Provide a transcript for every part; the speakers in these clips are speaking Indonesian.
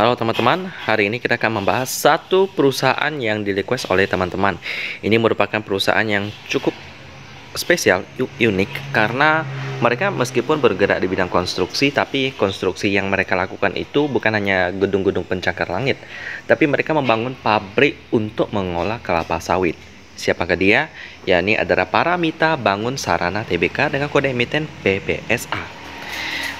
Halo teman-teman, hari ini kita akan membahas satu perusahaan yang di-request oleh teman-teman. Ini merupakan perusahaan yang cukup spesial, unik, karena mereka meskipun bergerak di bidang konstruksi, tapi konstruksi yang mereka lakukan itu bukan hanya gedung-gedung pencakar langit, tapi mereka membangun pabrik untuk mengolah kelapa sawit. Siapakah dia? Yakni adalah Paramita Bangun Sarana Tbk dengan kode emiten PBSA.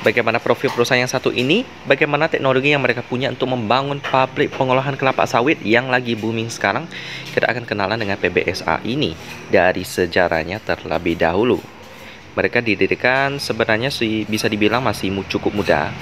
Bagaimana profil perusahaan yang satu ini, bagaimana teknologi yang mereka punya untuk membangun pabrik pengolahan kelapa sawit yang lagi booming sekarang. Kita akan kenalan dengan PBSA ini dari sejarahnya terlebih dahulu. Mereka didirikan sebenarnya bisa dibilang masih cukup muda,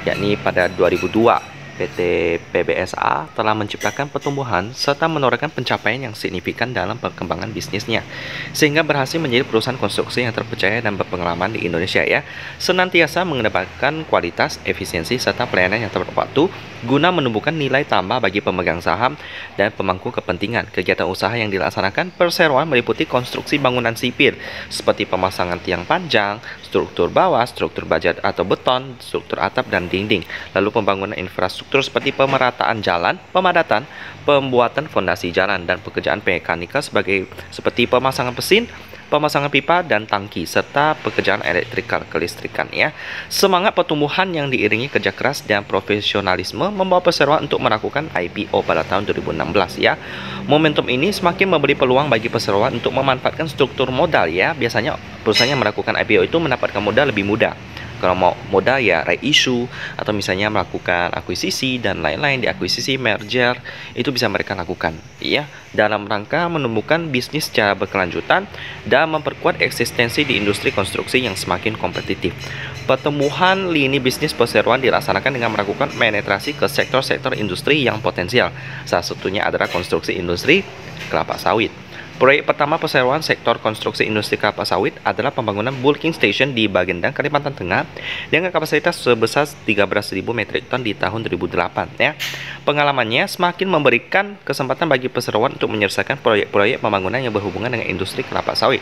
yakni pada 2002. PT PBSA telah menciptakan pertumbuhan serta menorehkan pencapaian yang signifikan dalam perkembangan bisnisnya, sehingga berhasil menjadi perusahaan konstruksi yang terpercaya dan berpengalaman di Indonesia ya. Senantiasa mengedepankan kualitas, efisiensi, serta pelayanan yang tepat waktu guna menumbuhkan nilai tambah bagi pemegang saham dan pemangku kepentingan. Kegiatan usaha yang dilaksanakan perseroan meliputi konstruksi bangunan sipil seperti pemasangan tiang panjang, struktur bawah, struktur baja atau beton, struktur atap dan dinding, lalu pembangunan infrastruktur seperti pemerataan jalan, pemadatan, pembuatan fondasi jalan, dan pekerjaan mekanikal seperti pemasangan mesin, pemasangan pipa dan tangki, serta pekerjaan elektrikal kelistrikan ya. Semangat pertumbuhan yang diiringi kerja keras dan profesionalisme membawa perseroan untuk melakukan IPO pada tahun 2016 ya. Momentum ini semakin memberi peluang bagi perseroan untuk memanfaatkan struktur modal ya. Biasanya perusahaan yang melakukan IPO itu mendapatkan modal lebih mudah. Kalau mau modal ya right issue, atau misalnya melakukan akuisisi dan lain-lain, di akuisisi, merger, itu bisa mereka lakukan ya, dalam rangka menemukan bisnis secara berkelanjutan dan memperkuat eksistensi di industri konstruksi yang semakin kompetitif. Pertumbuhan lini bisnis perseroan dilaksanakan dengan melakukan penetrasi ke sektor-sektor industri yang potensial. Salah satunya adalah konstruksi industri kelapa sawit. Proyek pertama perseroan sektor konstruksi industri kelapa sawit adalah pembangunan bulking station di Bagendang, Kalimantan Tengah dengan kapasitas sebesar 13.000 metrik ton di tahun 2008 ya. Pengalamannya semakin memberikan kesempatan bagi perseroan untuk menyelesaikan proyek-proyek pembangunan yang berhubungan dengan industri kelapa sawit.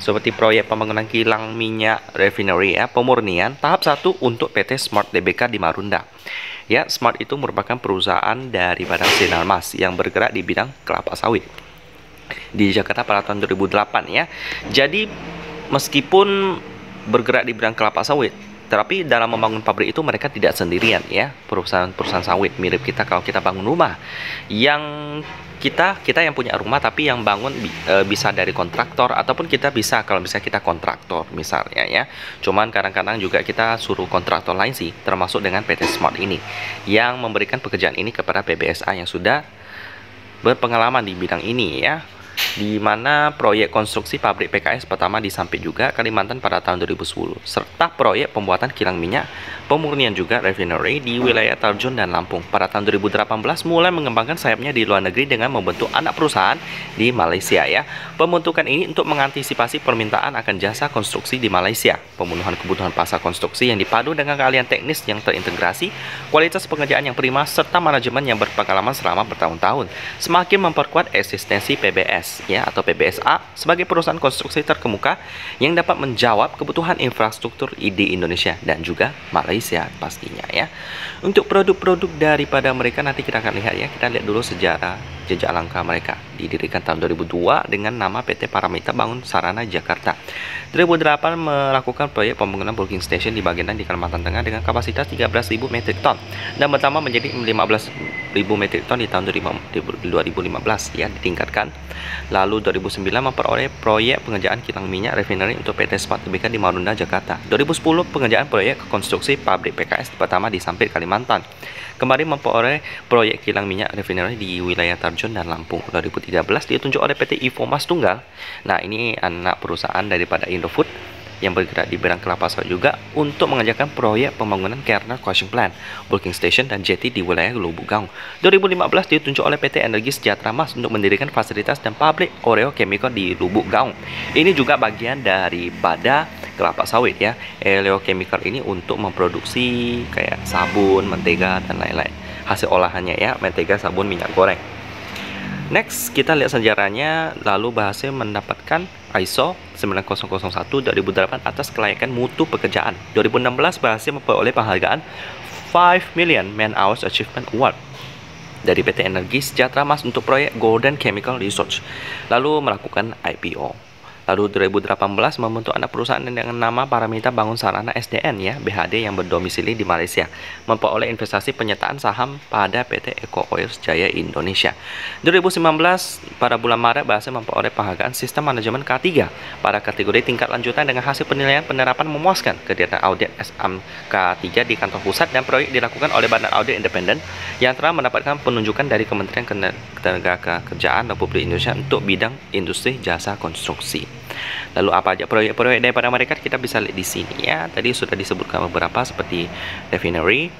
Seperti proyek pembangunan kilang minyak refinery ya, pemurnian tahap 1 untuk PT Smart Tbk di Marunda. Ya, Smart itu merupakan perusahaan daripada Sinarmas yang bergerak di bidang kelapa sawit di Jakarta pada tahun 2008 ya. Jadi meskipun bergerak di bidang kelapa sawit, tetapi dalam membangun pabrik itu mereka tidak sendirian ya. Perusahaan sawit mirip kita kalau kita bangun rumah, yang kita yang punya rumah, tapi yang bangun bisa dari kontraktor, ataupun kita bisa kalau misalnya kita kontraktor misalnya ya. Cuman kadang-kadang juga kita suruh kontraktor lain sih, termasuk dengan PT Smart ini yang memberikan pekerjaan ini kepada PBSA yang sudah berpengalaman di bidang ini ya, di mana proyek konstruksi pabrik PKS pertama di Sampit juga, Kalimantan pada tahun 2010, serta proyek pembuatan kilang minyak pemurnian juga refinery di wilayah Tarjun dan Lampung. Pada tahun 2018 mulai mengembangkan sayapnya di luar negeri dengan membentuk anak perusahaan di Malaysia ya. Pembentukan ini untuk mengantisipasi permintaan akan jasa konstruksi di Malaysia, pemenuhan kebutuhan pasar konstruksi yang dipadu dengan keahlian teknis yang terintegrasi, kualitas pengerjaan yang prima, serta manajemen yang berpengalaman selama bertahun-tahun, semakin memperkuat eksistensi PBS ya, atau PBSA sebagai perusahaan konstruksi terkemuka yang dapat menjawab kebutuhan infrastruktur di Indonesia dan juga Malaysia pastinya ya. Untuk produk-produk daripada mereka nanti kita akan lihat ya. Kita lihat dulu sejarah jejak langkah mereka. Didirikan tahun 2002 dengan nama PT Paramita Bangun Sarana Jakarta. 2008 melakukan proyek pembangunan bulking station di Bagendang di Kalimantan Tengah dengan kapasitas 13.000 metrik ton dan bertambah menjadi 15.000 metrik ton di tahun 2015 ya, ditingkatkan. Lalu 2009 memperoleh proyek pengerjaan kilang minyak refinery untuk PT Smart Tbk di Marunda, Jakarta. 2010 pengerjaan proyek konstruksi pabrik PKS pertama di Sampit, Kalimantan. Kembali memperoleh proyek kilang minyak refinery di wilayah Tarjun dan Lampung. 2013 ditunjuk oleh PT Ifomas Tunggal. Nah, ini anak perusahaan daripada Indofood yang bergerak di bidang kelapa sawit juga, untuk mengerjakan proyek pembangunan Kernel Crushing Plant, bulking station dan jetty di wilayah Lubuk Gaung. 2015 ditunjuk oleh PT Energi Sejahtera Mas untuk mendirikan fasilitas dan pabrik Oreo Chemical di Lubuk Gaung. Ini juga bagian daripada kelapa sawit ya. Oreo Chemical ini untuk memproduksi kayak sabun, mentega dan lain-lain. Hasil olahannya ya, mentega, sabun, minyak goreng. Next, kita lihat sejarahnya, lalu berhasil mendapatkan ISO 9001 2008 atas kelayakan mutu pekerjaan. 2016 berhasil memperoleh penghargaan 5 million Man Hours Achievement Award dari PT Energi Sejahtera Mas untuk proyek Golden Chemical Research, lalu melakukan IPO. Lalu 2018 membentuk anak perusahaan dengan nama Paramita Bangun Sarana SDN ya, BHD, yang berdomisili di Malaysia, memperoleh investasi penyertaan saham pada PT Eco Oils Jaya Indonesia. 2019 pada bulan Maret berhasil memperoleh penghargaan Sistem Manajemen K3 pada kategori tingkat lanjutan dengan hasil penilaian penerapan memuaskan. Kegiatan audit SMK3 di kantor pusat dan proyek dilakukan oleh Badan Audit Independen yang telah mendapatkan penunjukan dari Kementerian Ketenagakerjaan Republik Indonesia untuk bidang industri jasa konstruksi. Lalu apa aja proyek-proyek daripada mereka kita bisa lihat di sini ya. Tadi sudah disebutkan beberapa seperti refinery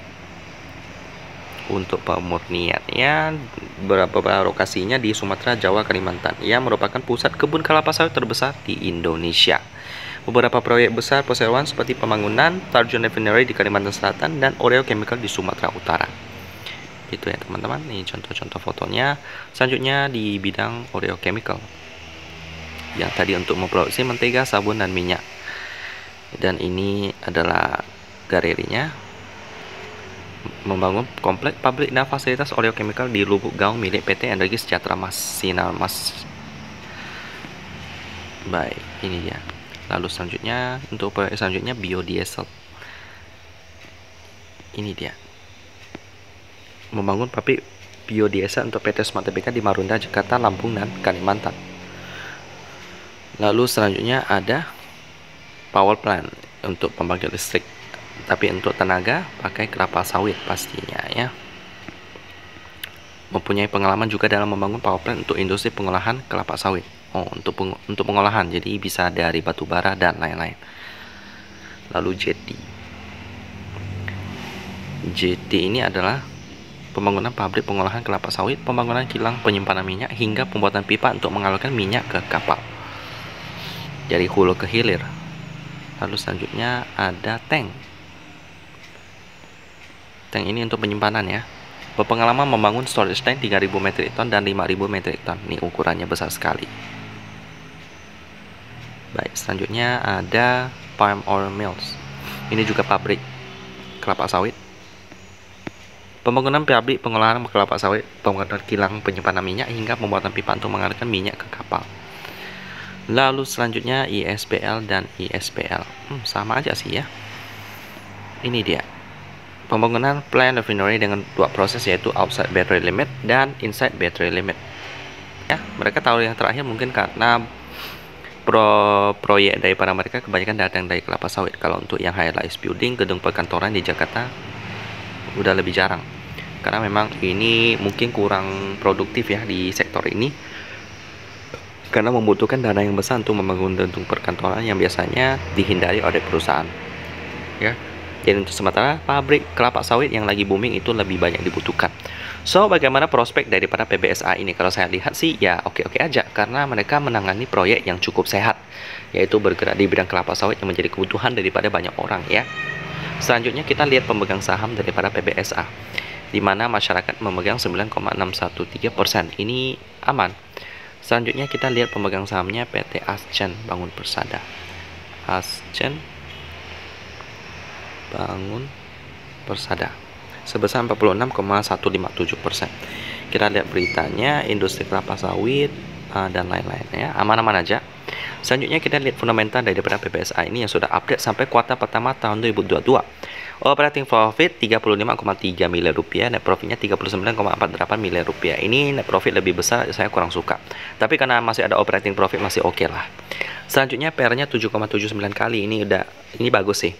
untuk pemurniannya, beberapa lokasinya di Sumatera, Jawa, Kalimantan yang merupakan pusat kebun kelapa sawit terbesar di Indonesia. Beberapa proyek besar perseroan seperti pembangunan Tarjun Refinery di Kalimantan Selatan dan Oreo Chemical di Sumatera Utara. Gitu ya teman-teman, ini contoh-contoh fotonya. Selanjutnya di bidang Oreo Chemical yang tadi untuk memproduksi mentega, sabun, dan minyak. Dan ini adalah galerinya, membangun kompleks pabrik dan fasilitas Oreo Chemical di Lubuk Gaung milik PT Energi Sejahtera Mas Sinar Mas. Baik, ini dia. Lalu selanjutnya untuk proyek selanjutnya biodiesel. Ini dia, membangun pabrik biodiesel untuk PT Smart Tbk di Marunda, Jakarta, Lampung, dan Kalimantan. Lalu selanjutnya ada power plant untuk pembangkit listrik, tapi untuk tenaga pakai kelapa sawit pastinya ya. Mempunyai pengalaman juga dalam membangun power plant untuk industri pengolahan kelapa sawit. Untuk pengolahan, jadi bisa dari batu bara dan lain-lain. Lalu JT ini adalah pembangunan pabrik pengolahan kelapa sawit, pembangunan kilang penyimpanan minyak, hingga pembuatan pipa untuk mengalirkan minyak ke kapal dari hulu ke hilir. Lalu selanjutnya ada tank ini untuk penyimpanan ya. Berpengalaman membangun storage tank 3000 metrik ton dan 5000 metrik ton. Ini ukurannya besar sekali. Baik, selanjutnya ada palm oil mills. Ini juga pabrik kelapa sawit. Pembangunan pabrik pengolahan kelapa sawit, pembangunan kilang penyimpanan minyak, hingga pembuatan pipa untuk mengalirkan minyak ke kapal. Lalu selanjutnya ISPL dan ISPL, sama aja sih ya. Ini dia pembangunan plant refinery dengan dua proses, yaitu outside battery limit dan inside battery limit ya. Mereka tahu yang terakhir mungkin karena proyek daripada mereka kebanyakan datang dari kelapa sawit. Kalau untuk yang high rise building, gedung perkantoran di Jakarta udah lebih jarang, karena memang ini mungkin kurang produktif ya di sektor ini, karena membutuhkan dana yang besar untuk membangun gedung perkantoran yang biasanya dihindari oleh perusahaan ya. Jadi untuk sementara pabrik kelapa sawit yang lagi booming itu lebih banyak dibutuhkan. So bagaimana prospek daripada PBSA ini? Kalau saya lihat sih ya oke-oke aja, karena mereka menangani proyek yang cukup sehat, yaitu bergerak di bidang kelapa sawit yang menjadi kebutuhan daripada banyak orang ya. Selanjutnya kita lihat pemegang saham daripada PBSA, di mana masyarakat memegang 9,613%. Ini aman. Selanjutnya kita lihat pemegang sahamnya PT Ascen Bangun Persada. Ascen Bangun Persada sebesar 46,157%. Kita lihat beritanya, industri kelapa sawit dan lain-lain ya, aman-aman aja. Selanjutnya kita lihat fundamental daripada PBSA ini yang sudah update sampai kuartal pertama tahun 2022. Operating profit 35,3 miliar rupiah, net profitnya 39,48 miliar rupiah. Ini net profit lebih besar, saya kurang suka. Tapi karena masih ada operating profit masih oke lah. Selanjutnya PR-nya 7,79 kali, ini bagus sih.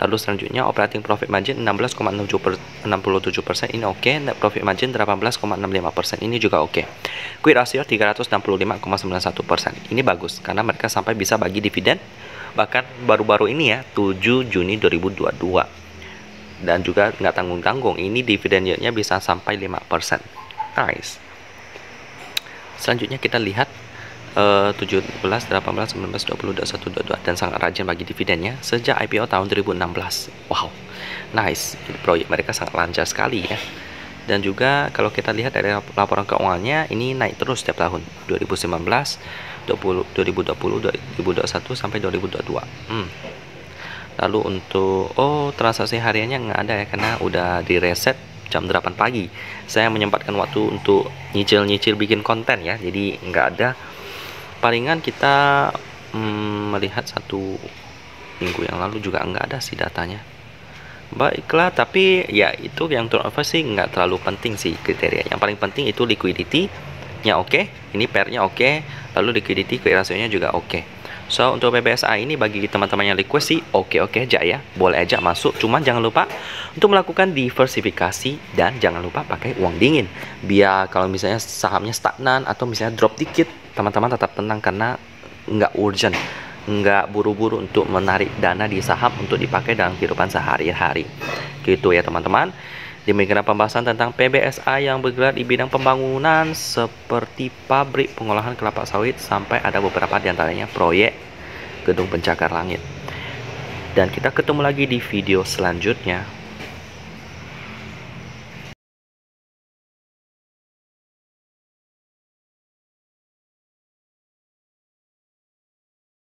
Lalu selanjutnya operating profit margin 16,67%, ini oke. Net profit margin 18,65%, ini juga oke. Quick ratio 365,91%, ini bagus karena mereka sampai bisa bagi dividen bahkan baru-baru ini ya, 7 Juni 2022. Dan juga nggak tanggung-tanggung, ini dividen yield-nya bisa sampai 5%. Nice. Selanjutnya kita lihat 17, 18, 19, 20, 21, 22, dan sangat rajin bagi dividennya sejak IPO tahun 2016. Wow, nice. Proyek mereka sangat lancar sekali ya. Dan juga kalau kita lihat dari laporan keuangannya, ini naik terus setiap tahun, 2019, 2020, 2021 sampai 2022. Lalu untuk transaksi hariannya nggak ada ya, karena udah di reset jam 8 pagi. Saya menyempatkan waktu untuk nyicil-nyicil bikin konten ya, jadi nggak ada. Palingan kita melihat 1 minggu yang lalu juga nggak ada sih datanya. Baiklah, tapi ya itu yang turnover sih nggak terlalu penting sih kriteria. Yang paling penting itu liquidity-nya oke, ini pair-nya oke, lalu liquidity ke ratio-nya juga oke. So, untuk PBSA ini bagi teman-teman yang request sih oke-oke aja ya, boleh aja masuk. Cuman jangan lupa untuk melakukan diversifikasi dan jangan lupa pakai uang dingin. Biar kalau misalnya sahamnya stagnan atau misalnya drop dikit, teman-teman tetap tenang karena nggak urgent, nggak buru-buru untuk menarik dana di saham untuk dipakai dalam kehidupan sehari-hari. Gitu ya teman-teman. Demikian pembahasan tentang PBSA yang bergerak di bidang pembangunan seperti pabrik pengolahan kelapa sawit sampai ada beberapa diantaranya proyek gedung pencakar langit. Dan kita ketemu lagi di video selanjutnya.